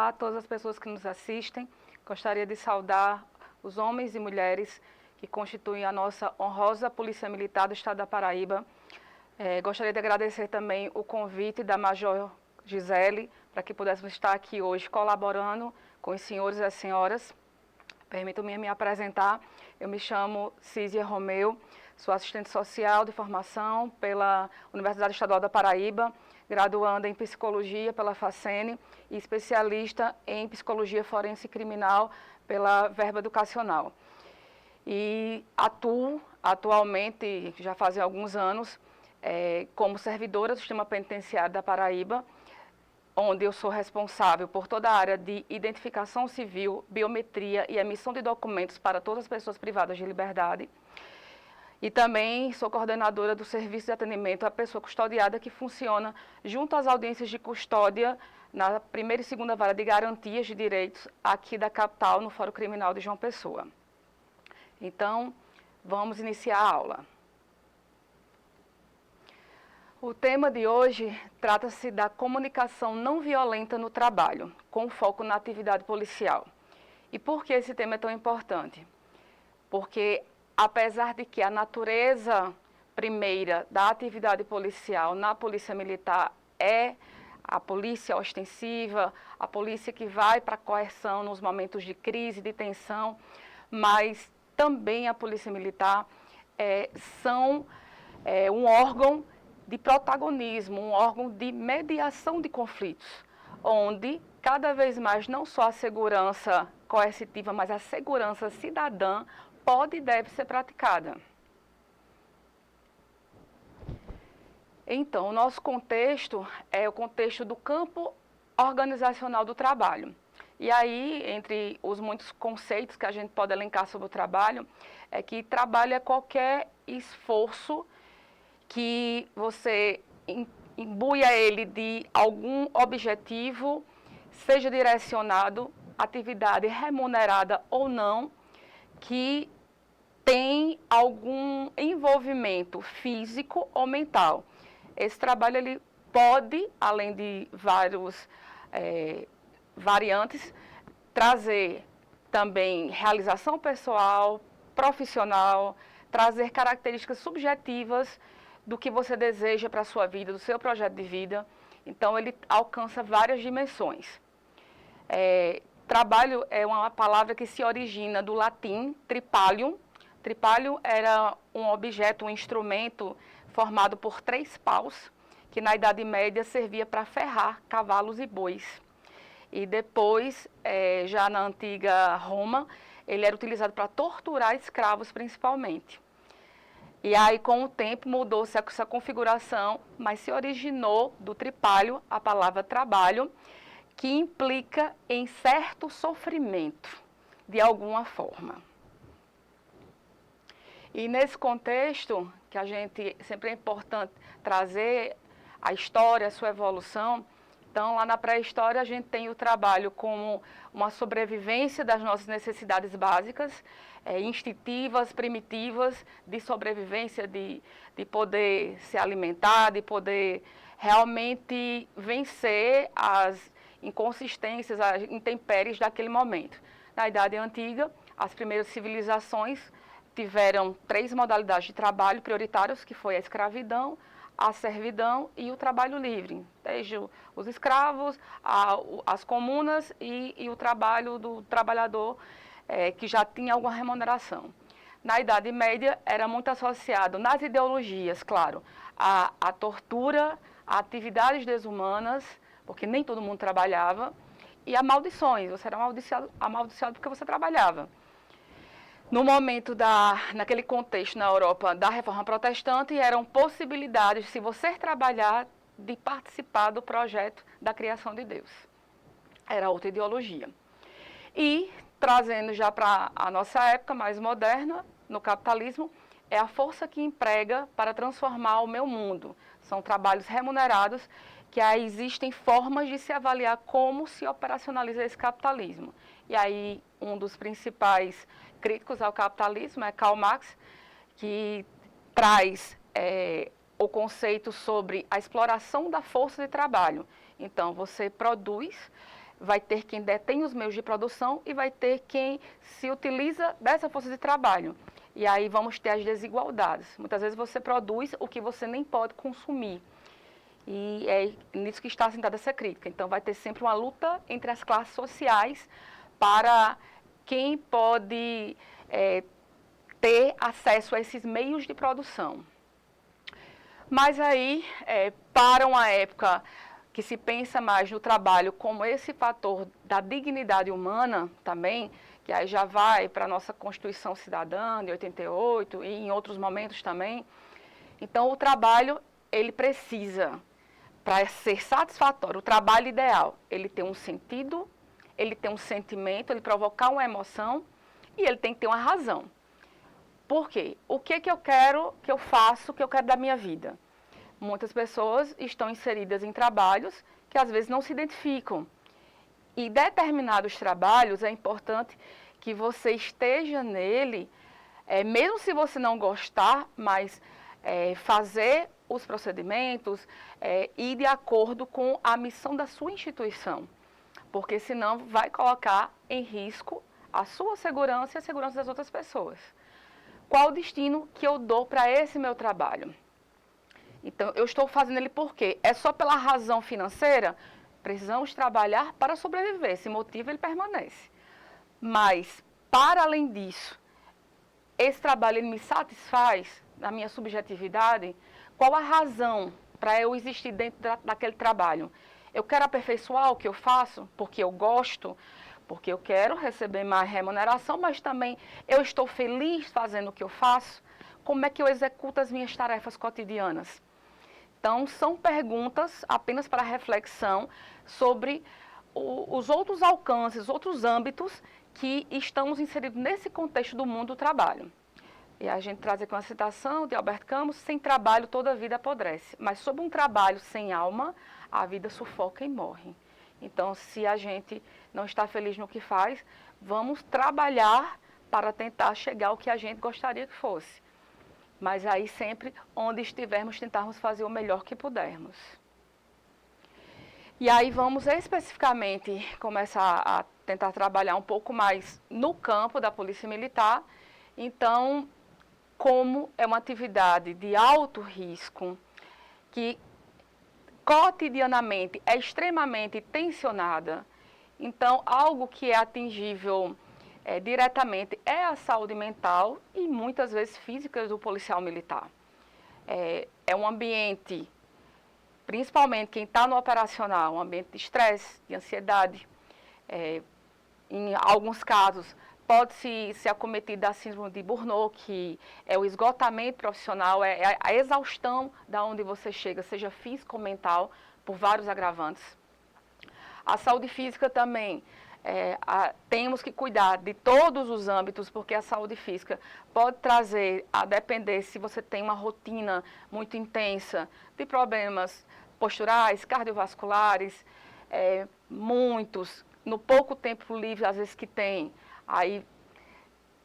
Olá a todas as pessoas que nos assistem. Gostaria de saudar os homens e mulheres que constituem a nossa honrosa Polícia Militar do Estado da Paraíba. Gostaria de agradecer também o convite da Major Gisele para que pudéssemos estar aqui hoje colaborando com os senhores e as senhoras. Permitam-me me apresentar. Eu me chamo Císia Romeu, sou assistente social de formação pela Universidade Estadual da Paraíba, graduanda em psicologia pela FACENE e especialista em psicologia forense criminal pela Verba Educacional. E atuo atualmente, já fazem alguns anos, como servidora do sistema penitenciário da Paraíba, onde eu sou responsável por toda a área de identificação civil, biometria e emissão de documentos para todas as pessoas privadas de liberdade. E também sou coordenadora do serviço de atendimento à pessoa custodiada, que funciona junto às audiências de custódia na primeira e segunda vara de garantias de direitos aqui da capital, no Fórum Criminal de João Pessoa. Então, vamos iniciar a aula. O tema de hoje trata-se da comunicação não violenta no trabalho, com foco na atividade policial. E por que esse tema é tão importante? Porque, apesar de que a natureza primeira da atividade policial na Polícia Militar é a polícia ostensiva, a polícia que vai para a coerção nos momentos de crise, de tensão, mas também a Polícia Militar são um órgão de protagonismo, um órgão de mediação de conflitos, onde cada vez mais não só a segurança coercitiva, mas a segurança cidadã pode e deve ser praticada. Então, o nosso contexto é o contexto do campo organizacional do trabalho. E aí, entre os muitos conceitos que a gente pode elencar sobre o trabalho, é que trabalho é qualquer esforço que você imbuia ele de algum objetivo, seja direcionado, atividade remunerada ou não, que tem algum envolvimento físico ou mental. Esse trabalho ele pode, além de vários variantes, trazer também realização pessoal, profissional, trazer características subjetivas do que você deseja para a sua vida, do seu projeto de vida. Então, ele alcança várias dimensões. Trabalho é uma palavra que se origina do latim tripalium. Tripalium era um objeto, um instrumento formado por 3 paus, que na Idade Média servia para ferrar cavalos e bois. E depois, já na antiga Roma, ele era utilizado para torturar escravos principalmente. E aí, com o tempo, mudou-se essa configuração, mas se originou do tripalho a palavra trabalho, que implica em certo sofrimento, de alguma forma. E nesse contexto, que a gente sempre é importante trazer a história, a sua evolução. Então, lá na pré-história, a gente tem o trabalho como uma sobrevivência das nossas necessidades básicas, instintivas, primitivas, de sobrevivência, de poder se alimentar, de poder realmente vencer as inconsistências, as intempéries daquele momento. Na Idade Antiga, as primeiras civilizações tiveram 3 modalidades de trabalho prioritários, que foi a escravidão, a servidão e o trabalho livre, desde os escravos, as comunas e o trabalho do trabalhador que já tinha alguma remuneração. Na Idade Média era muito associado nas ideologias, claro, a tortura, a atividades desumanas, porque nem todo mundo trabalhava, e a maldições, você era amaldiçoado porque você trabalhava. No momento naquele contexto na Europa da Reforma Protestante, eram possibilidades, se você trabalhar, de participar do projeto da criação de Deus. Era outra ideologia. E, trazendo já para a nossa época mais moderna, no capitalismo, é a força que emprega para transformar o meu mundo. São trabalhos remunerados, que aí existem formas de se avaliar como se operacionaliza esse capitalismo. E aí, um dos principais críticos ao capitalismo é Karl Marx, que traz o conceito sobre a exploração da força de trabalho. Então, você produz vai ter quem detém os meios de produção e vai ter quem se utiliza dessa força de trabalho. E aí vamos ter as desigualdades. Muitas vezes você produz o que você nem pode consumir. E é nisso que está assentada essa crítica. Então vai ter sempre uma luta entre as classes sociais para quem pode ter acesso a esses meios de produção. Mas aí, para uma época que se pensa mais no trabalho como esse fator da dignidade humana também, que aí já vai para a nossa Constituição Cidadã de 88 e em outros momentos também. Então, o trabalho, ele precisa, para ser satisfatório, o trabalho ideal, ele tem um sentido, ele tem um sentimento, ele provocar uma emoção e ele tem que ter uma razão. Por quê? O que eu quero, que eu faço, que eu quero da minha vida? Muitas pessoas estão inseridas em trabalhos que às vezes não se identificam. E determinados trabalhos é importante que você esteja nele, mesmo se você não gostar, mas fazer os procedimentos ir de acordo com a missão da sua instituição. Porque senão vai colocar em risco a sua segurança e a segurança das outras pessoas. Qual o destino que eu dou para esse meu trabalho? Então, eu estou fazendo ele por quê? É só pela razão financeira? Precisamos trabalhar para sobreviver. Esse motivo, ele permanece. Mas, para além disso, esse trabalho ele me satisfaz, na minha subjetividade? Qual a razão para eu existir dentro daquele trabalho? Eu quero aperfeiçoar o que eu faço porque eu gosto, porque eu quero receber mais remuneração, mas também eu estou feliz fazendo o que eu faço? Como é que eu executo as minhas tarefas cotidianas? Então, são perguntas apenas para reflexão sobre os outros alcances, outros âmbitos que estamos inseridos nesse contexto do mundo do trabalho. E a gente traz aqui uma citação de Albert Camus: sem trabalho toda a vida apodrece, mas sob um trabalho sem alma, a vida sufoca e morre. Então, se a gente não está feliz no que faz, vamos trabalhar para tentar chegar ao que a gente gostaria que fosse. Mas aí sempre, onde estivermos, tentarmos fazer o melhor que pudermos. E aí vamos especificamente começar a tentar trabalhar um pouco mais no campo da Polícia Militar. Então, como é uma atividade de alto risco, que cotidianamente é extremamente tensionada, então algo que é atingível diretamente é a saúde mental e muitas vezes física do policial militar. É um ambiente, principalmente quem está no operacional, um ambiente de estresse, de ansiedade. Em alguns casos, pode-se ser acometido da síndrome de Burnout, que é o esgotamento profissional, é a exaustão da onde você chega, seja física ou mental, por vários agravantes. A saúde física também, temos que cuidar de todos os âmbitos, porque a saúde física pode trazer, a depender se você tem uma rotina muito intensa, de problemas posturais, cardiovasculares, muitos, no pouco tempo livre, às vezes que tem, aí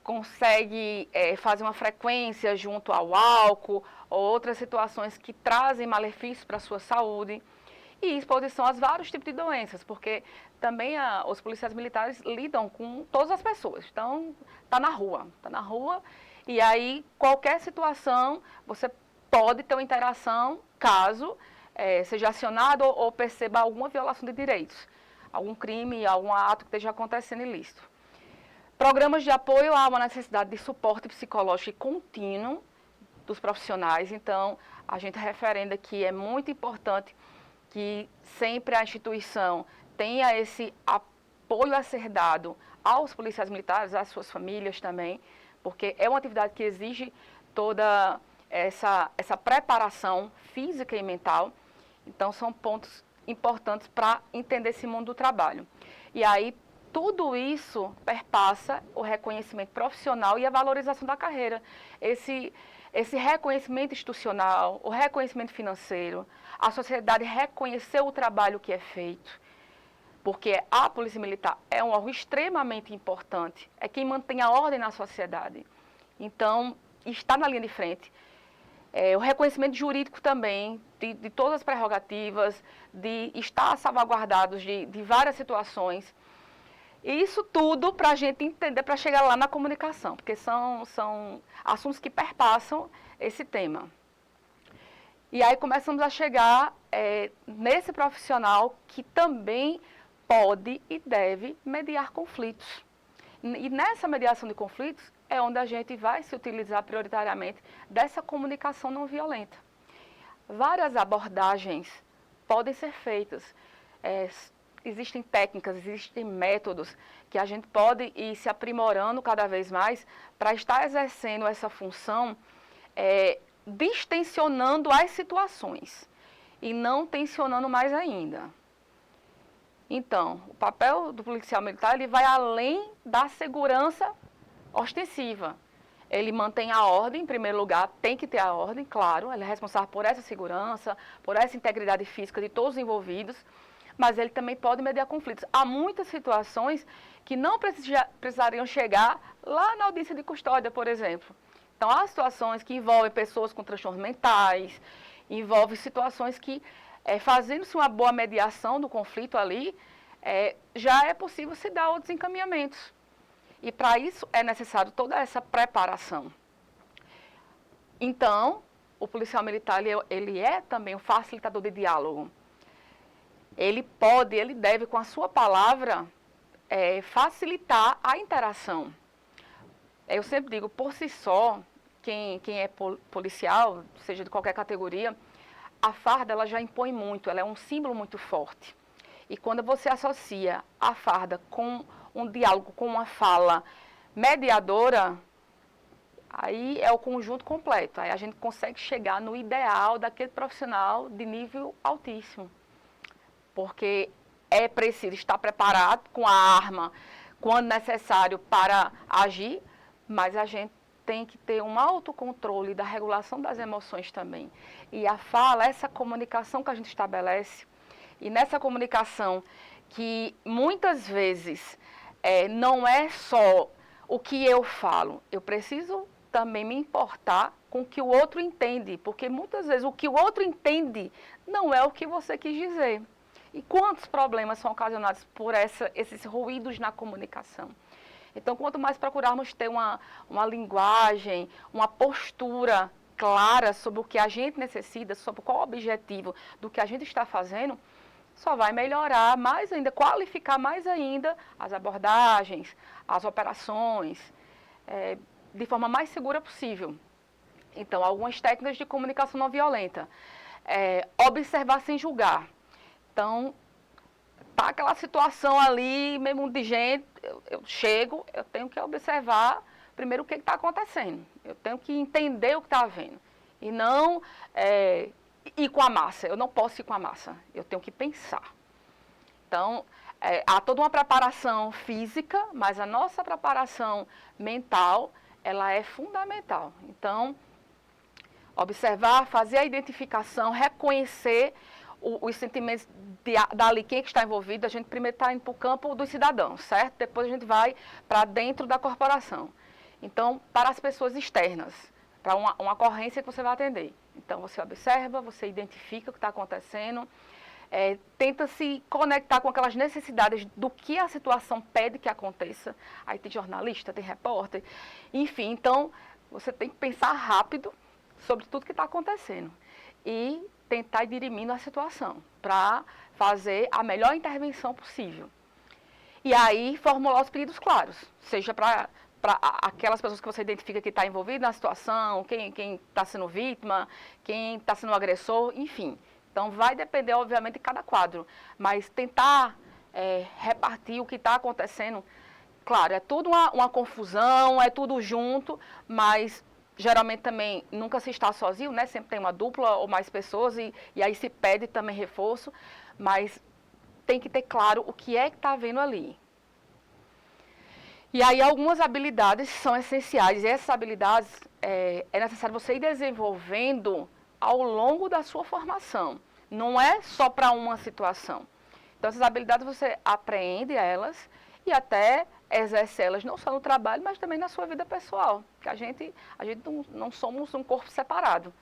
consegue fazer uma frequência junto ao álcool ou outras situações que trazem malefícios para a sua saúde. E exposição a vários tipos de doenças, porque também os policiais militares lidam com todas as pessoas. Então, está na rua, e aí qualquer situação você pode ter uma interação caso seja acionado ou perceba alguma violação de direitos, algum crime, algum ato que esteja acontecendo ilícito. Programas de apoio a uma necessidade de suporte psicológico contínuo dos profissionais. Então, a gente referenda que é muito importante que sempre a instituição tenha esse apoio a ser dado aos policiais militares, às suas famílias também, porque é uma atividade que exige toda essa preparação física e mental. Então, são pontos importantes para entender esse mundo do trabalho. E aí, tudo isso perpassa o reconhecimento profissional e a valorização da carreira. Esse reconhecimento institucional, o reconhecimento financeiro, a sociedade reconhecer o trabalho que é feito, porque a Polícia Militar é um órgão extremamente importante, é quem mantém a ordem na sociedade. Então, está na linha de frente. O reconhecimento jurídico também, de todas as prerrogativas, de estar salvaguardados de várias situações. E isso tudo para a gente entender, para chegar lá na comunicação, porque são assuntos que perpassam esse tema. E aí começamos a chegar nesse profissional que também pode e deve mediar conflitos. E nessa mediação de conflitos é onde a gente vai se utilizar prioritariamente dessa comunicação não violenta. Várias abordagens podem ser feitas. Existem técnicas, existem métodos que a gente pode ir se aprimorando cada vez mais para estar exercendo essa função, distensionando as situações e não tensionando mais ainda. Então, o papel do policial militar ele vai além da segurança ostensiva. Ele mantém a ordem, em primeiro lugar, tem que ter a ordem, claro, ele é responsável por essa segurança, por essa integridade física de todos os envolvidos, mas ele também pode mediar conflitos. Há muitas situações que não precisariam chegar lá na audiência de custódia, por exemplo. Então, há situações que envolvem pessoas com transtornos mentais, envolvem situações que, fazendo-se uma boa mediação do conflito ali, já é possível se dar outros encaminhamentos. E para isso é necessário toda essa preparação. Então, o policial militar, ele é também um facilitador de diálogo. Ele pode, ele deve, com a sua palavra, facilitar a interação. Eu sempre digo, por si só, quem é policial, seja de qualquer categoria, a farda ela já impõe muito, ela é um símbolo muito forte. E quando você associa a farda com um diálogo, com uma fala mediadora, aí é o conjunto completo. Aí a gente consegue chegar no ideal daquele profissional de nível altíssimo. Porque é preciso estar preparado com a arma, quando necessário, para agir, mas a gente tem que ter um autocontrole da regulação das emoções também. E a fala, essa comunicação que a gente estabelece, e nessa comunicação que muitas vezes não é só o que eu falo, eu preciso também me importar com o que o outro entende, porque muitas vezes o que o outro entende não é o que você quis dizer. E quantos problemas são ocasionados por esses ruídos na comunicação? Então, quanto mais procurarmos ter uma linguagem, uma postura clara sobre o que a gente necessita, sobre qual o objetivo do que a gente está fazendo, só vai melhorar mais ainda, qualificar mais ainda as abordagens, as operações, de forma mais segura possível. Então, algumas técnicas de comunicação não violenta. Observar sem julgar. Então, tá aquela situação ali, mesmo de gente, eu chego, eu tenho que observar primeiro o que está acontecendo. Eu tenho que entender o que está havendo. E não ir com a massa. Eu não posso ir com a massa. Eu tenho que pensar. Então, há toda uma preparação física, mas a nossa preparação mental, ela é fundamental. Então, observar, fazer a identificação, reconhecer os sentimentos dali, quem é que está envolvido. A gente primeiro está indo para o campo dos cidadãos, certo? Depois a gente vai para dentro da corporação. Então, para as pessoas externas, para uma ocorrência que você vai atender. Então, você observa, você identifica o que está acontecendo, tenta se conectar com aquelas necessidades do que a situação pede que aconteça. Aí tem jornalista, tem repórter, enfim. Então, você tem que pensar rápido sobre tudo que está acontecendo e tentar ir dirimindo a situação para fazer a melhor intervenção possível. E aí, formular os pedidos claros, seja para aquelas pessoas que você identifica que está envolvida na situação, quem está sendo vítima, quem está sendo agressor, enfim. Então, vai depender, obviamente, de cada quadro, mas tentar repartir o que está acontecendo. Claro, é tudo uma confusão, é tudo junto, mas geralmente também nunca se está sozinho, né? Sempre tem uma dupla ou mais pessoas e aí se pede também reforço, mas tem que ter claro o que é que está havendo ali. E aí algumas habilidades são essenciais, e essas habilidades é necessário você ir desenvolvendo ao longo da sua formação. Não é só para uma situação. Então essas habilidades você aprende elas e até exerce elas não só no trabalho, mas também na sua vida pessoal. Porque a gente não somos um corpo separado.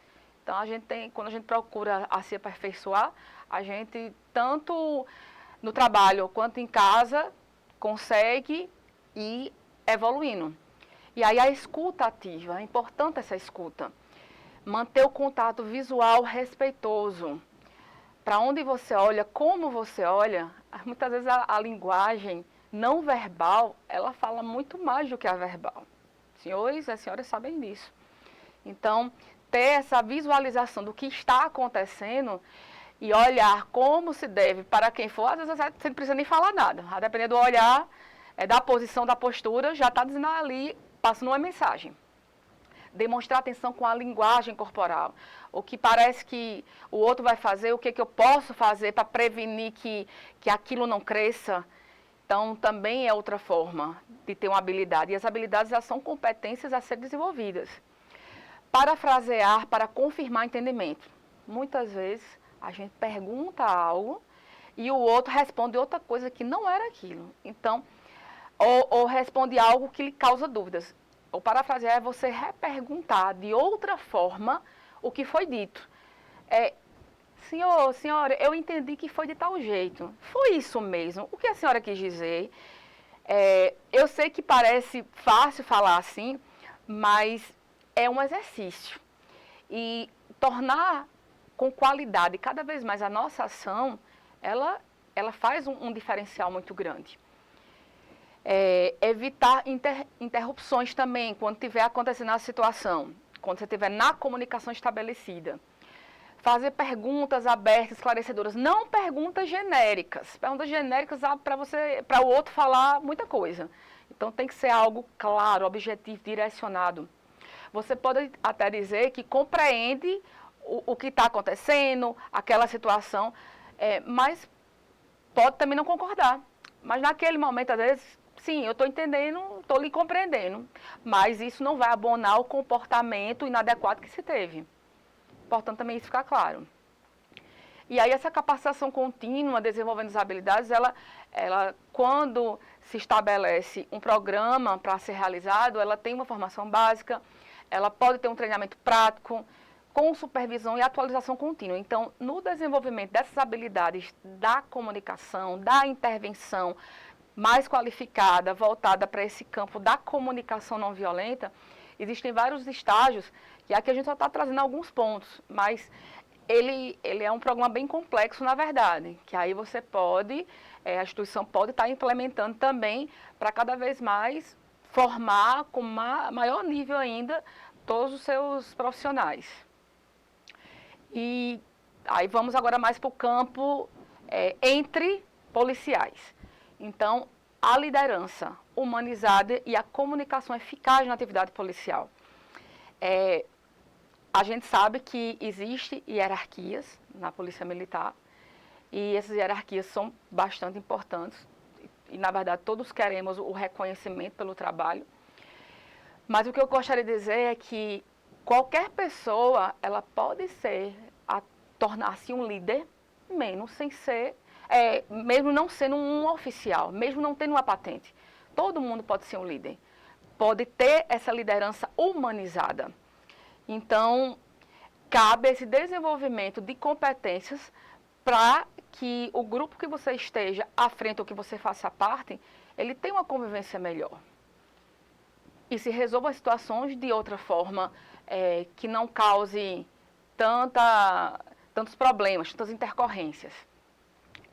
Então, quando a gente procura se aperfeiçoar, a gente, tanto no trabalho quanto em casa, consegue ir evoluindo. E aí a escuta ativa, é importante essa escuta. Manter o contato visual respeitoso. Para onde você olha, como você olha, muitas vezes a linguagem não verbal, ela fala muito mais do que a verbal. Senhores e senhoras sabem disso. Então, ter essa visualização do que está acontecendo e olhar como se deve para quem for, às vezes você não precisa nem falar nada. A depender do olhar, da posição, da postura, já está dizendo ali, passando uma mensagem. Demonstrar atenção com a linguagem corporal. O que parece que o outro vai fazer, o que eu posso fazer para prevenir que aquilo não cresça. Então, também é outra forma de ter uma habilidade. E as habilidades, elas são competências a serem desenvolvidas. Parafrasear para confirmar entendimento. Muitas vezes, a gente pergunta algo e o outro responde outra coisa que não era aquilo. Então, ou responde algo que lhe causa dúvidas. O parafrasear é você reperguntar de outra forma o que foi dito. Senhor, senhora, eu entendi que foi de tal jeito. Foi isso mesmo? O que a senhora quis dizer? Eu sei que parece fácil falar assim, mas é um exercício. E tornar com qualidade cada vez mais a nossa ação, ela faz um diferencial muito grande. Evitar interrupções também, quando estiver acontecendo a situação, quando você estiver na comunicação estabelecida. Fazer perguntas abertas, esclarecedoras, não perguntas genéricas. Perguntas genéricas para o outro falar muita coisa. Então tem que ser algo claro, objetivo, direcionado. Você pode até dizer que compreende o que está acontecendo, aquela situação, mas pode também não concordar. Mas naquele momento, às vezes, sim, eu estou entendendo, estou lhe compreendendo, mas isso não vai abonar o comportamento inadequado que se teve. Importante também isso ficar claro. E aí essa capacitação contínua, desenvolvendo as habilidades, ela quando se estabelece um programa para ser realizado, ela tem uma formação básica, ela pode ter um treinamento prático, com supervisão e atualização contínua. Então, no desenvolvimento dessas habilidades da comunicação, da intervenção mais qualificada, voltada para esse campo da comunicação não violenta, existem vários estágios, e aqui a gente só está trazendo alguns pontos, mas ele é um programa bem complexo, na verdade, que aí você pode, a instituição pode estar implementando também para cada vez mais formar com maior nível ainda todos os seus profissionais. E aí vamos agora mais para o campo entre policiais. Então, a liderança humanizada e a comunicação eficaz na atividade policial. A gente sabe que existem hierarquias na Polícia Militar e essas hierarquias são bastante importantes e, na verdade, todos queremos o reconhecimento pelo trabalho. Mas o que eu gostaria de dizer é que qualquer pessoa, ela pode tornar-se um líder, mesmo não sendo um oficial, mesmo não tendo uma patente. Todo mundo pode ser um líder, pode ter essa liderança humanizada. Então, cabe esse desenvolvimento de competências para que o grupo que você esteja à frente ou que você faça parte, ele tenha uma convivência melhor. E se resolva as situações de outra forma, que não cause tantos problemas, tantas intercorrências.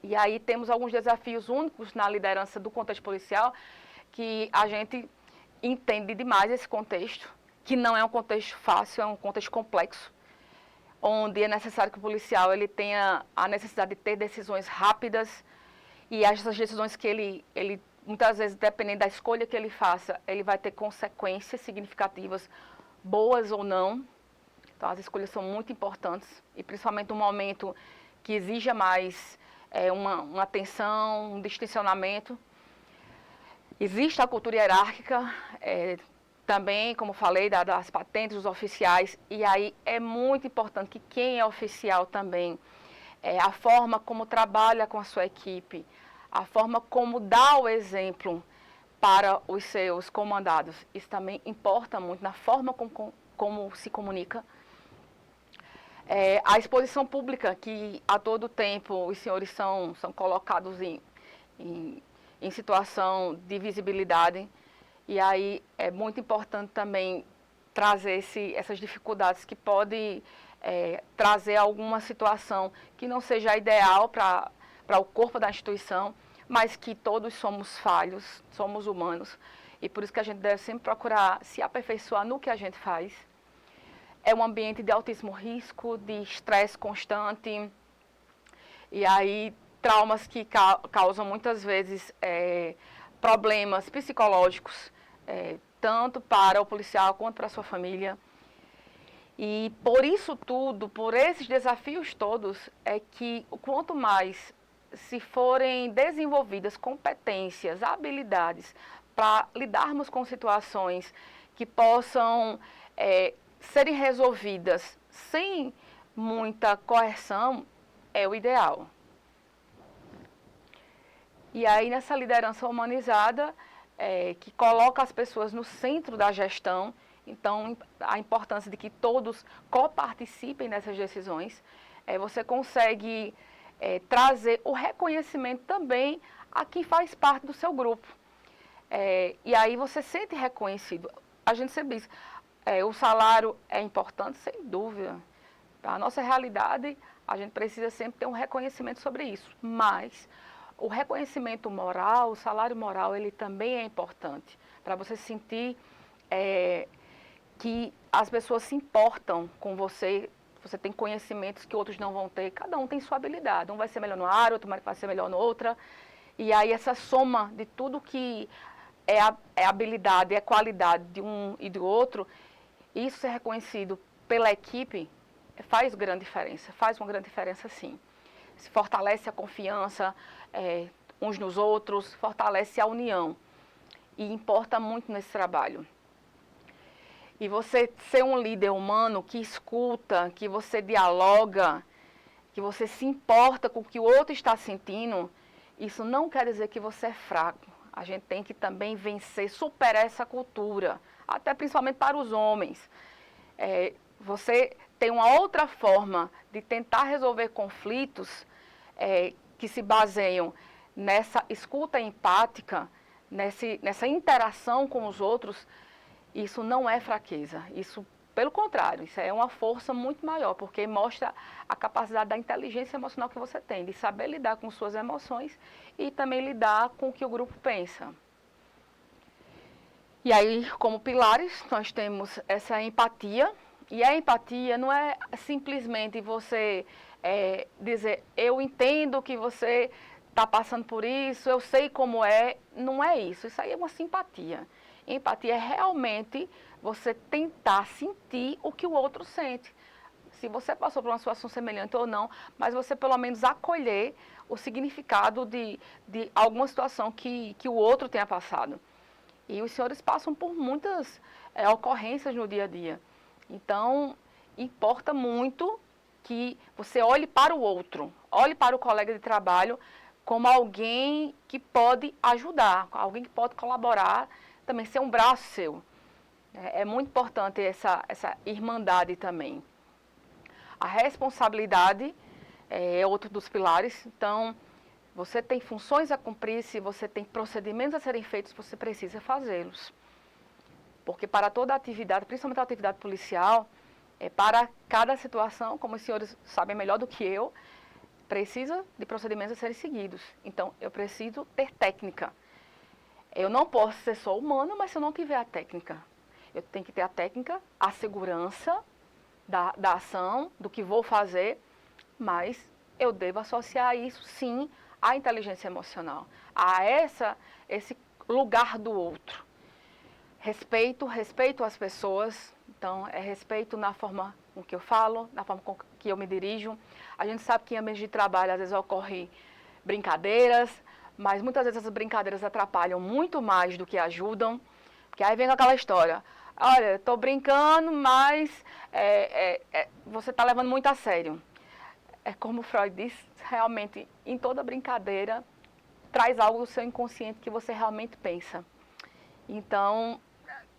E aí temos alguns desafios únicos na liderança do contexto policial, que a gente entende demais esse contexto, que não é um contexto fácil, é um contexto complexo, onde é necessário que o policial ele tenha a necessidade de ter decisões rápidas, e essas decisões que ele muitas vezes, dependendo da escolha que ele faça, ele vai ter consequências significativas, boas ou não. Então, as escolhas são muito importantes, e principalmente no momento que exija mais uma atenção, um distensionamento. Existe a cultura hierárquica, também, como falei, das patentes dos oficiais, e aí é muito importante que quem é oficial também, a forma como trabalha com a sua equipe, a forma como dá o exemplo para os seus comandados, isso também importa muito na forma como se comunica. A exposição pública, que a todo tempo os senhores são colocados em situação de visibilidade, e aí é muito importante também trazer essas dificuldades que podem trazer alguma situação que não seja ideal para o corpo da instituição, mas que todos somos falhos, somos humanos, e por isso que a gente deve sempre procurar se aperfeiçoar no que a gente faz. É um ambiente de altíssimo risco, de estresse constante, e aí traumas que causam muitas vezes problemas psicológicos, tanto para o policial quanto para a sua família. E por isso tudo, por esses desafios todos, é que quanto mais se forem desenvolvidas competências, habilidades para lidarmos com situações que possam serem resolvidas sem muita coerção, é o ideal. E aí nessa liderança humanizada, que coloca as pessoas no centro da gestão, então a importância de que todos coparticipem dessas decisões, você consegue trazer o reconhecimento também a quem faz parte do seu grupo. E aí você se sente reconhecido. A gente sempre diz, o salário é importante, sem dúvida. Para a nossa realidade, a gente precisa sempre ter um reconhecimento sobre isso. Mas o reconhecimento moral, o salário moral, ele também é importante. Para você sentir que as pessoas se importam com você, você tem conhecimentos que outros não vão ter. Cada um tem sua habilidade. Um vai ser melhor no área, outro vai ser melhor no outra. E aí essa soma de tudo que é habilidade, é qualidade de um e do outro, isso ser reconhecido pela equipe faz grande diferença, faz uma grande diferença sim. Se fortalece a confiança uns nos outros, fortalece a união e importa muito nesse trabalho. E você ser um líder humano que escuta, que você dialoga, que você se importa com o que o outro está sentindo, isso não quer dizer que você é fraco. A gente tem que também vencer, superar essa cultura, até principalmente para os homens. Você tem uma outra forma de tentar resolver conflitos que se baseiam nessa escuta empática, nessa interação com os outros. Isso não é fraqueza, isso, pelo contrário, isso é uma força muito maior, porque mostra a capacidade da inteligência emocional que você tem, de saber lidar com suas emoções e também lidar com o que o grupo pensa. E aí, como pilares, nós temos essa empatia, e a empatia não é simplesmente você dizer, eu entendo que você está passando por isso, eu sei como é, não é isso, isso aí é uma simpatia. Empatia é realmente você tentar sentir o que o outro sente. Se você passou por uma situação semelhante ou não, mas você pelo menos acolher o significado de alguma situação que o outro tenha passado. E os senhores passam por muitas ocorrências no dia a dia. Então, importa muito que você olhe para o outro, olhe para o colega de trabalho como alguém que pode ajudar, alguém que pode colaborar, também ser um braço seu. É muito importante essa irmandade também. A responsabilidade é outro dos pilares. Então, você tem funções a cumprir, se você tem procedimentos a serem feitos, você precisa fazê-los. Porque para toda atividade, principalmente a atividade policial, para cada situação, como os senhores sabem melhor do que eu, precisa de procedimentos a serem seguidos. Então, eu preciso ter técnica. Eu não posso ser só humano, mas se eu não tiver a técnica, eu tenho que ter a técnica, a segurança da ação, do que vou fazer, mas eu devo associar isso, sim, à inteligência emocional, a esse lugar do outro. Respeito às pessoas, então é respeito na forma com que eu falo, na forma com que eu me dirijo. A gente sabe que em ambiente de trabalho às vezes ocorrem brincadeiras, mas muitas vezes essas brincadeiras atrapalham muito mais do que ajudam, porque aí vem aquela história, olha, estou brincando, mas você está levando muito a sério. É como Freud diz, realmente, em toda brincadeira, traz algo do seu inconsciente que você realmente pensa. Então,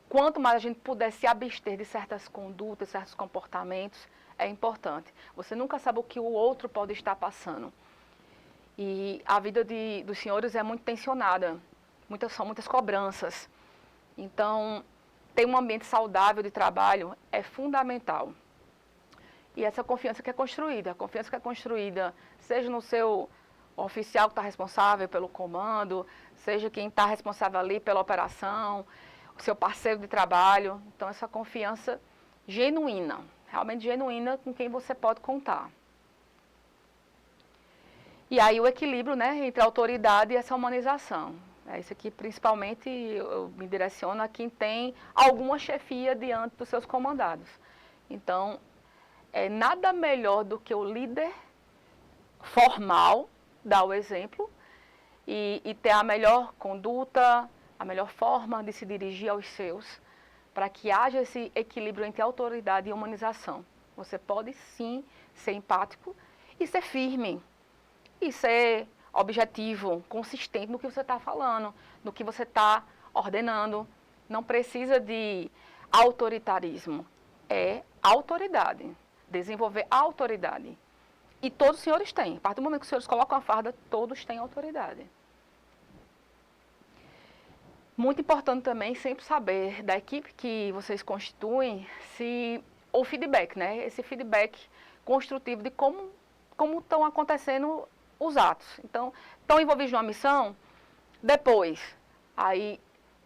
quanto mais a gente puder se abster de certas condutas, certos comportamentos, é importante. Você nunca sabe o que o outro pode estar passando. E a vida dos senhores é muito tensionada, são muitas cobranças. Então, ter um ambiente saudável de trabalho é fundamental. E essa confiança que é construída, a confiança que é construída, seja no seu oficial que está responsável pelo comando, seja quem está responsável ali pela operação, o seu parceiro de trabalho. Então, essa confiança genuína, realmente genuína, com quem você pode contar. E aí o equilíbrio, né, entre a autoridade e essa humanização. Isso aqui, principalmente, eu me direciono a quem tem alguma chefia diante dos seus comandados. Então, é nada melhor do que o líder formal dar o exemplo e ter a melhor conduta, a melhor forma de se dirigir aos seus, para que haja esse equilíbrio entre autoridade e humanização. Você pode, sim, ser empático e ser firme, e ser objetivo, consistente no que você está falando, no que você está ordenando. Não precisa de autoritarismo, é autoridade, desenvolver autoridade. E todos os senhores têm. A partir do momento que os senhores colocam a farda, todos têm autoridade. Muito importante também sempre saber da equipe que vocês constituem se o feedback, né? Esse feedback construtivo de como estão acontecendo os atos. Então, estão envolvidos numa missão, depois, aí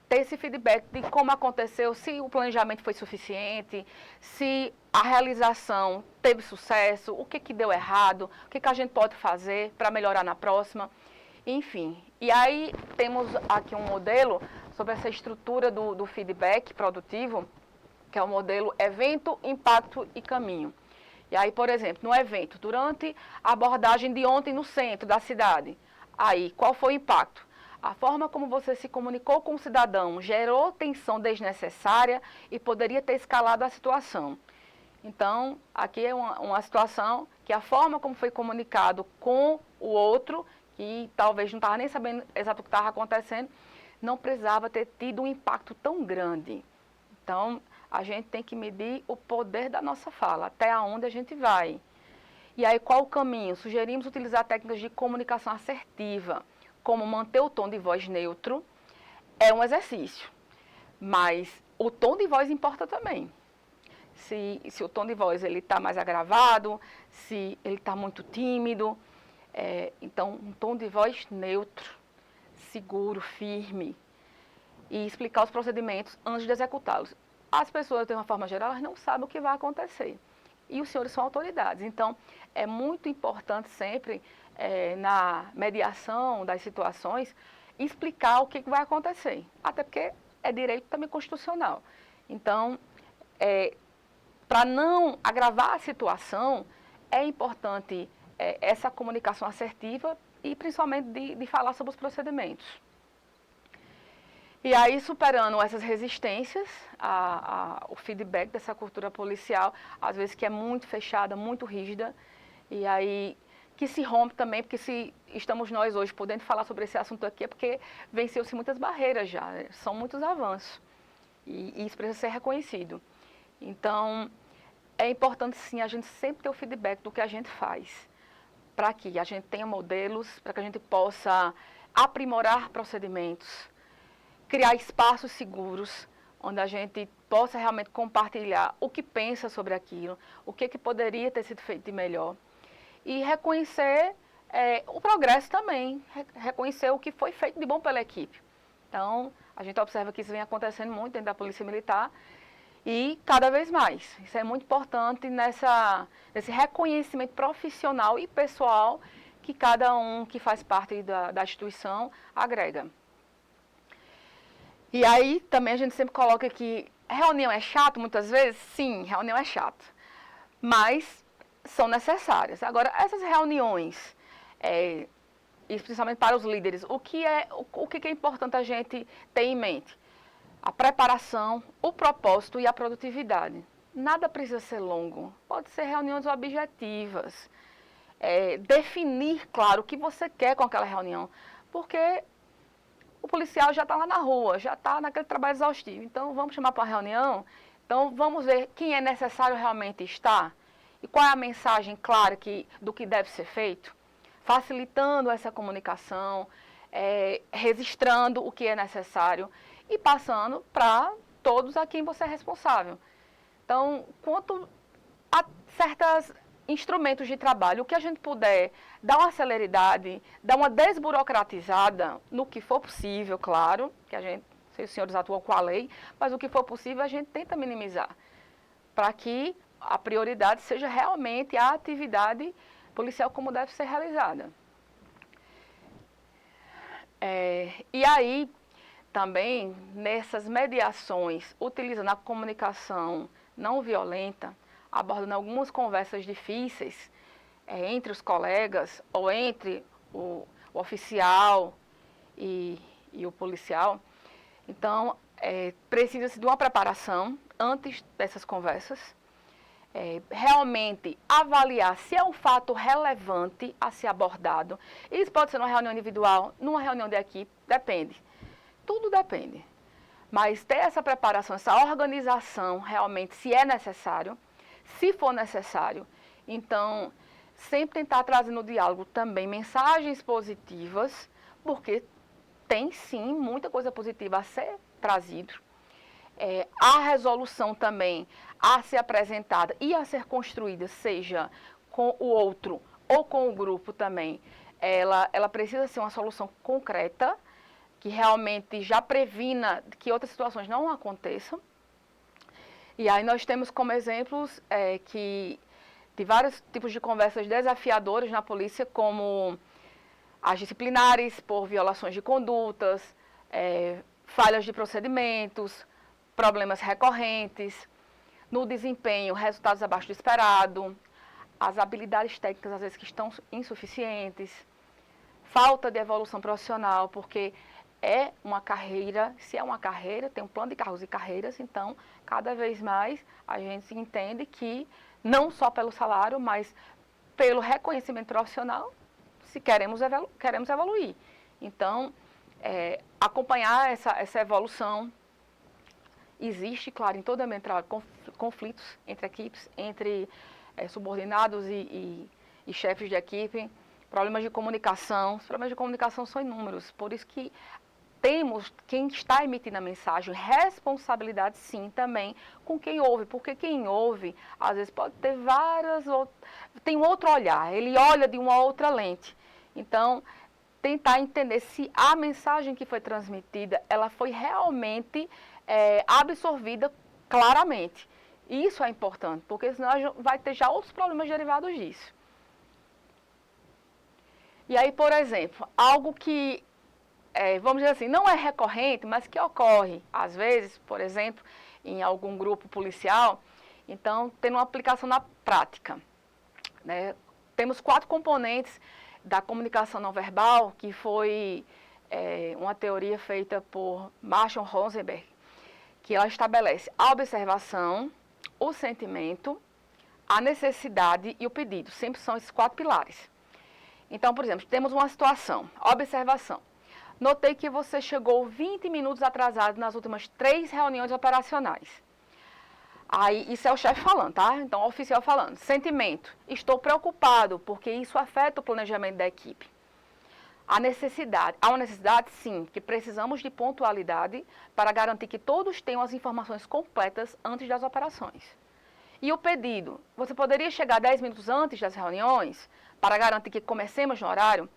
ter esse feedback de como aconteceu, se o planejamento foi suficiente, se a realização teve sucesso, o que deu errado, o que a gente pode fazer para melhorar na próxima, enfim. E aí temos aqui um modelo sobre essa estrutura do feedback produtivo, que é o modelo evento, impacto e caminho. E aí, por exemplo, no evento, durante a abordagem de ontem no centro da cidade, aí, qual foi o impacto? A forma como você se comunicou com o cidadão gerou tensão desnecessária e poderia ter escalado a situação. Então, aqui é uma situação que a forma como foi comunicado com o outro, que talvez não estava nem sabendo exatamente o que estava acontecendo, não precisava ter tido um impacto tão grande. Então, a gente tem que medir o poder da nossa fala, até onde a gente vai. E aí, qual o caminho? Sugerimos utilizar técnicas de comunicação assertiva, como manter o tom de voz neutro. É um exercício, mas o tom de voz importa também. Se o tom de voz está mais agravado, se ele está muito tímido, então um tom de voz neutro, seguro, firme, e explicar os procedimentos antes de executá-los. As pessoas, de uma forma geral, elas não sabem o que vai acontecer. E os senhores são autoridades. Então, é muito importante sempre, na mediação das situações, explicar o que vai acontecer. Até porque é direito também constitucional. Então, para não agravar a situação, é importante essa comunicação assertiva e, principalmente, de falar sobre os procedimentos. E aí, superando essas resistências, o feedback dessa cultura policial, às vezes que é muito fechada, muito rígida, e aí que se rompe também, porque se estamos nós hoje podendo falar sobre esse assunto aqui, é porque venceu-se muitas barreiras já, são muitos avanços, e isso precisa ser reconhecido. Então, é importante sim a gente sempre ter o feedback do que a gente faz, para que a gente tenha modelos, para que a gente possa aprimorar procedimentos, criar espaços seguros, onde a gente possa realmente compartilhar o que pensa sobre aquilo, o que poderia ter sido feito de melhor. E reconhecer o progresso também, reconhecer o que foi feito de bom pela equipe. Então, a gente observa que isso vem acontecendo muito dentro da Polícia Militar e cada vez mais. Isso é muito importante nesse reconhecimento profissional e pessoal que cada um que faz parte da instituição agrega. E aí, também a gente sempre coloca que reunião é chato muitas vezes? Sim, reunião é chato. Mas são necessárias. Agora, essas reuniões, especialmente para os líderes, o que é importante a gente ter em mente? A preparação, o propósito e a produtividade. Nada precisa ser longo. Pode ser reuniões objetivas. Definir, claro, o que você quer com aquela reunião. Porque o policial já está lá na rua, já está naquele trabalho exaustivo. Então, vamos chamar para uma reunião. Então, vamos ver quem é necessário realmente estar e qual é a mensagem clara do que deve ser feito, facilitando essa comunicação, registrando o que é necessário e passando para todos a quem você é responsável. Então, quanto a certos instrumentos de trabalho, o que a gente puder dar uma celeridade, dar uma desburocratizada no que for possível, claro, que a gente, não sei se os senhores atuam com a lei, mas o que for possível a gente tenta minimizar, para que a prioridade seja realmente a atividade policial como deve ser realizada. E aí, também, nessas mediações, utilizando a comunicação não violenta, abordando algumas conversas difíceis entre os colegas ou entre o oficial e o policial. Então, precisa-se de uma preparação antes dessas conversas, realmente avaliar se é um fato relevante a ser abordado. Isso pode ser numa reunião individual, numa reunião de equipe, depende. Tudo depende. Mas ter essa preparação, essa organização realmente, se é necessário, se for necessário. Então, sempre tentar trazer no diálogo também mensagens positivas, porque tem sim muita coisa positiva a ser trazido. A resolução também a ser apresentada e a ser construída, seja com o outro ou com o grupo também, ela precisa ser uma solução concreta, que realmente já previna que outras situações não aconteçam. E aí nós temos como exemplos de vários tipos de conversas desafiadoras na polícia, como as disciplinares por violações de condutas, falhas de procedimentos, problemas recorrentes, no desempenho, resultados abaixo do esperado, as habilidades técnicas às vezes que estão insuficientes, falta de evolução profissional, porque é uma carreira, se é uma carreira, tem um plano de cargos e carreiras, então, cada vez mais a gente entende que, não só pelo salário, mas pelo reconhecimento profissional, se queremos evoluir. Então, acompanhar essa evolução. Existe, claro, em todo ambiente de trabalho, conflitos entre equipes, entre subordinados e chefes de equipe, problemas de comunicação. Os problemas de comunicação são inúmeros, por isso que temos, quem está emitindo a mensagem, responsabilidade sim também com quem ouve, porque quem ouve, às vezes pode ter tem um outro olhar, ele olha de uma outra lente. Então, tentar entender se a mensagem que foi transmitida, ela foi realmente absorvida claramente. Isso é importante, porque senão vai ter já outros problemas derivados disso. E aí, por exemplo, algo que vamos dizer assim, não é recorrente, mas que ocorre, às vezes, por exemplo, em algum grupo policial, então, tendo uma aplicação na prática. Né? Temos 4 componentes da comunicação não verbal, que foi uma teoria feita por Marshall Rosenberg, que ela estabelece a observação, o sentimento, a necessidade e o pedido. Sempre são esses 4 pilares. Então, por exemplo, temos uma situação, observação. Notei que você chegou 20 minutos atrasado nas últimas 3 reuniões operacionais. Aí, isso é o chefe falando, tá? Então, o oficial falando. Sentimento. Estou preocupado, porque isso afeta o planejamento da equipe. A necessidade. Há uma necessidade, sim, que precisamos de pontualidade para garantir que todos tenham as informações completas antes das operações. E o pedido. Você poderia chegar 10 minutos antes das reuniões para garantir que comecemos no horário?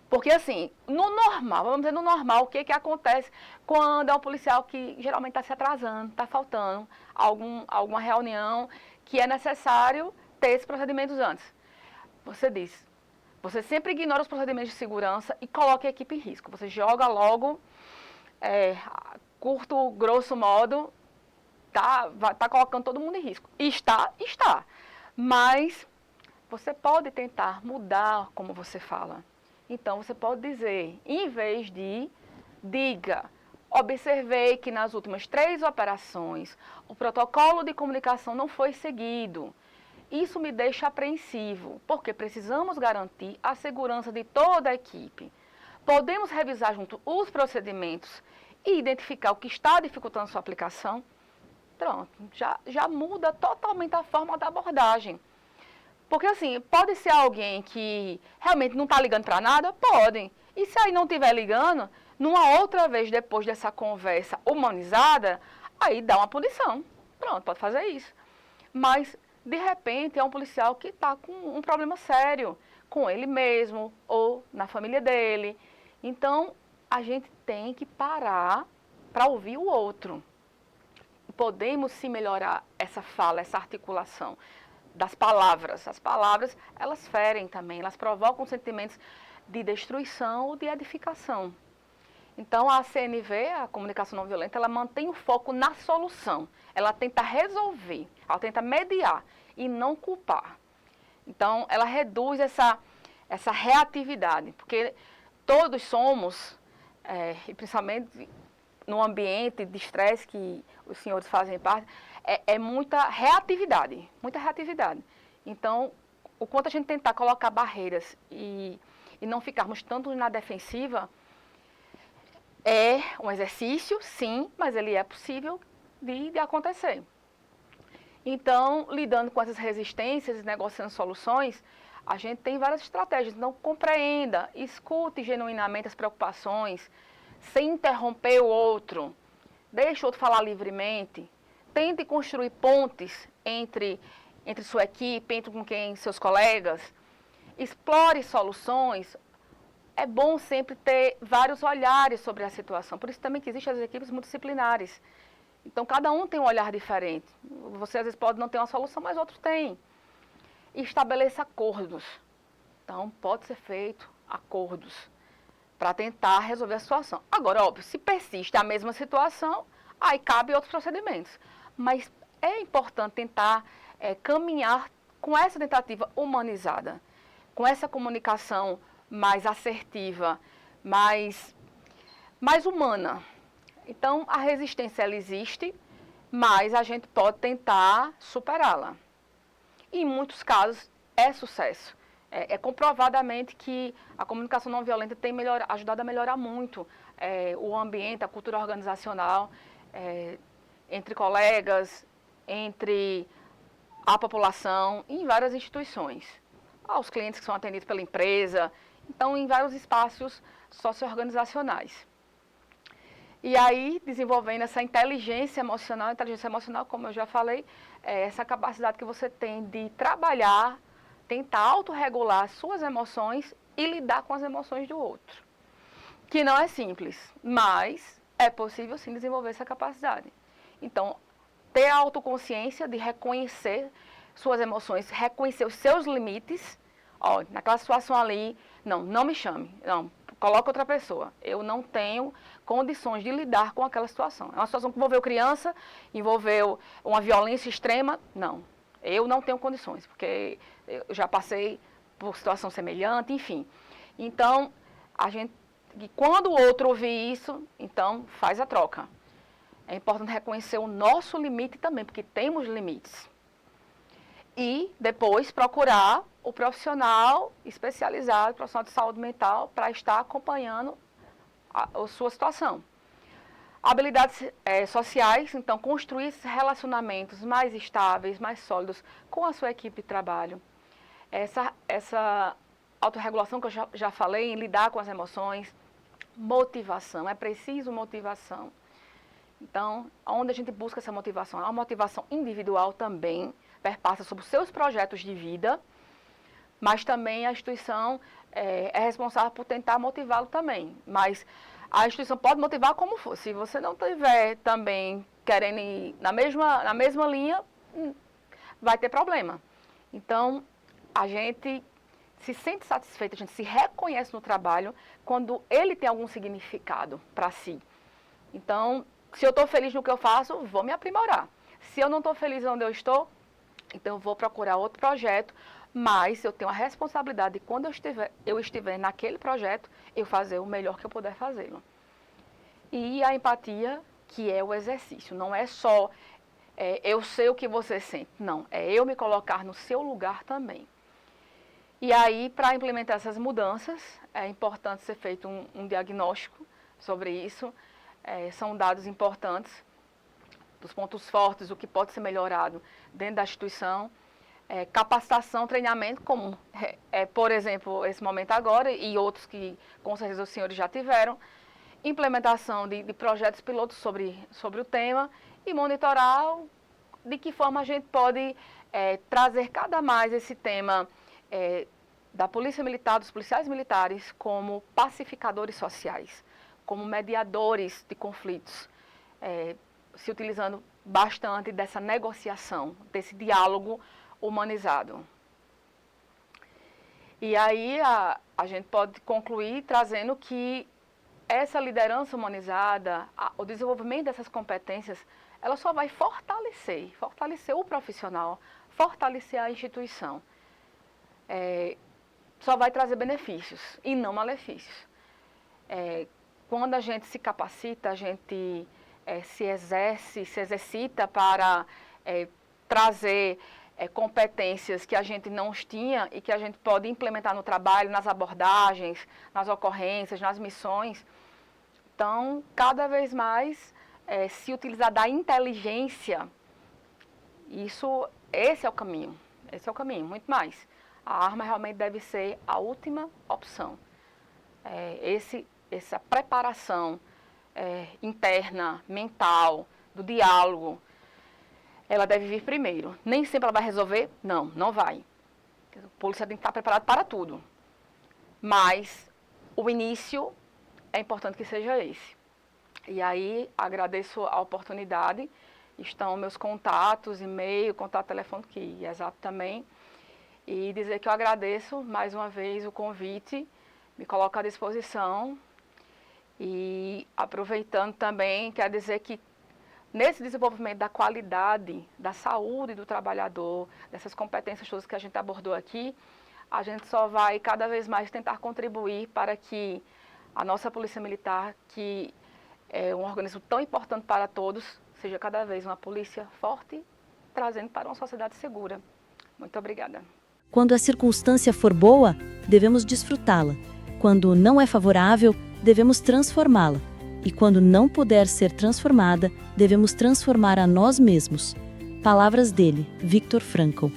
Porque, assim, no normal, vamos dizer no normal, o que acontece quando é um policial que geralmente está se atrasando, está faltando alguma reunião que é necessário ter esses procedimentos antes? Você diz, você sempre ignora os procedimentos de segurança e coloca a equipe em risco. Você joga logo, curto, grosso modo, tá colocando todo mundo em risco. E está. Mas você pode tentar mudar como você fala. Então, você pode dizer, em vez de, diga, observei que nas últimas 3 operações, o protocolo de comunicação não foi seguido. Isso me deixa apreensivo, porque precisamos garantir a segurança de toda a equipe. podemos revisar junto os procedimentos e identificar o que está dificultando sua aplicação. Pronto, já muda totalmente a forma da abordagem. Porque assim, pode ser alguém que realmente não está ligando para nada? Pode. E se aí não estiver ligando, numa outra vez depois dessa conversa humanizada, aí dá uma punição. Pronto, pode fazer isso. Mas, de repente, é um policial que está com um problema sério, com ele mesmo ou na família dele. Então, a gente tem que parar para ouvir o outro. Podemos sim melhorar essa fala, essa articulação das palavras. As palavras, elas ferem também, elas provocam sentimentos de destruição ou de edificação. Então, a CNV, a comunicação não violenta, ela mantém o foco na solução. Ela tenta resolver, ela tenta mediar e não culpar. Então, ela reduz essa reatividade, porque todos somos, e principalmente no ambiente de estresse que os senhores fazem parte, é muita reatividade, muita reatividade. Então, o quanto a gente tentar colocar barreiras e não ficarmos tanto na defensiva, é um exercício, sim, mas ele é possível de acontecer. Então, lidando com essas resistências, negociando soluções, a gente tem várias estratégias. Então, compreenda, escute genuinamente as preocupações, sem interromper o outro, deixe o outro falar livremente, tente construir pontes entre sua equipe, entre com quem seus colegas, explore soluções. É bom sempre ter vários olhares sobre a situação, por isso também que existem as equipes multidisciplinares. Então, cada um tem um olhar diferente. Você, às vezes, pode não ter uma solução, mas outro tem. E estabeleça acordos. Então, pode ser feito acordos para tentar resolver a situação. Agora, óbvio, se persiste a mesma situação, aí cabe outros procedimentos. Mas é importante tentar caminhar com essa tentativa humanizada, com essa comunicação mais assertiva, mais humana. Então, a resistência, ela existe, mas a gente pode tentar superá-la. E, em muitos casos, é sucesso. É comprovadamente que a comunicação não violenta tem ajudado a melhorar muito o ambiente, a cultura organizacional, entre colegas, entre a população, em várias instituições. Aos clientes que são atendidos pela empresa, então, em vários espaços socio-organizacionais. E aí, desenvolvendo essa inteligência emocional, como eu já falei, essa capacidade que você tem de trabalhar, tentar autorregular suas emoções e lidar com as emoções do outro. Que não é simples, mas é possível sim desenvolver essa capacidade. Então, ter a autoconsciência de reconhecer suas emoções, reconhecer os seus limites. Ó, naquela situação ali, não me chame, não, coloca outra pessoa. Eu não tenho condições de lidar com aquela situação. É uma situação que envolveu criança, envolveu uma violência extrema, não. Eu não tenho condições, porque eu já passei por situação semelhante, enfim. Então, quando o outro ouvir isso, então faz a troca. É importante reconhecer o nosso limite também, porque temos limites. E depois procurar o profissional especializado, profissional de saúde mental, para estar acompanhando a sua situação. Habilidades sociais, então, construir esses relacionamentos mais estáveis, mais sólidos com a sua equipe de trabalho. Essa autorregulação que eu já falei, em lidar com as emoções. Motivação, é preciso motivação. Então, onde a gente busca essa motivação? A motivação individual também perpassa sobre os seus projetos de vida, mas também a instituição é responsável por tentar motivá-lo também. Mas a instituição pode motivar como for. Se você não estiver também querendo ir na mesma linha, vai ter problema. Então, a gente se sente satisfeito, a gente se reconhece no trabalho quando ele tem algum significado para si. Então, se eu estou feliz no que eu faço, vou me aprimorar. Se eu não estou feliz onde eu estou, então eu vou procurar outro projeto, mas eu tenho a responsabilidade de quando eu estiver naquele projeto, eu fazer o melhor que eu puder fazê-lo. E a empatia, que é o exercício, não é só eu sei o que você sente, não, é eu me colocar no seu lugar também. E aí, para implementar essas mudanças, é importante ser feito um diagnóstico sobre isso. São dados importantes, dos pontos fortes, o que pode ser melhorado dentro da instituição. Capacitação, treinamento comum. Por exemplo, esse momento agora e outros que com certeza os senhores já tiveram. Implementação de projetos pilotos sobre o tema e monitorar de que forma a gente pode trazer cada mais esse tema da Polícia Militar, dos policiais militares, como pacificadores sociais, como mediadores de conflitos, se utilizando bastante dessa negociação, desse diálogo humanizado. E aí a gente pode concluir trazendo que essa liderança humanizada, o desenvolvimento dessas competências, ela só vai fortalecer o profissional, fortalecer a instituição. Só vai trazer benefícios e não malefícios. Quando a gente se capacita, a gente se exercita para trazer competências que a gente não tinha e que a gente pode implementar no trabalho, nas abordagens, nas ocorrências, nas missões. Então, cada vez mais, se utilizar da inteligência, esse é o caminho, muito mais. A arma realmente deve ser a última opção. Essa preparação interna, mental, do diálogo, ela deve vir primeiro. Nem sempre ela vai resolver? Não vai. A polícia tem que estar preparada para tudo. Mas o início é importante que seja esse. E aí, agradeço a oportunidade. Estão meus contatos, e-mail, contato telefônico, que é exato também. E dizer que eu agradeço mais uma vez o convite, me coloco à disposição. E aproveitando também, quero dizer que nesse desenvolvimento da qualidade, da saúde do trabalhador, dessas competências todas que a gente abordou aqui, a gente só vai cada vez mais tentar contribuir para que a nossa Polícia Militar, que é um organismo tão importante para todos, seja cada vez uma polícia forte, trazendo para uma sociedade segura. Muito obrigada. Quando a circunstância for boa, devemos desfrutá-la. Quando não é favorável, devemos transformá-la. E quando não puder ser transformada, devemos transformar a nós mesmos. Palavras dele, Viktor Frankl.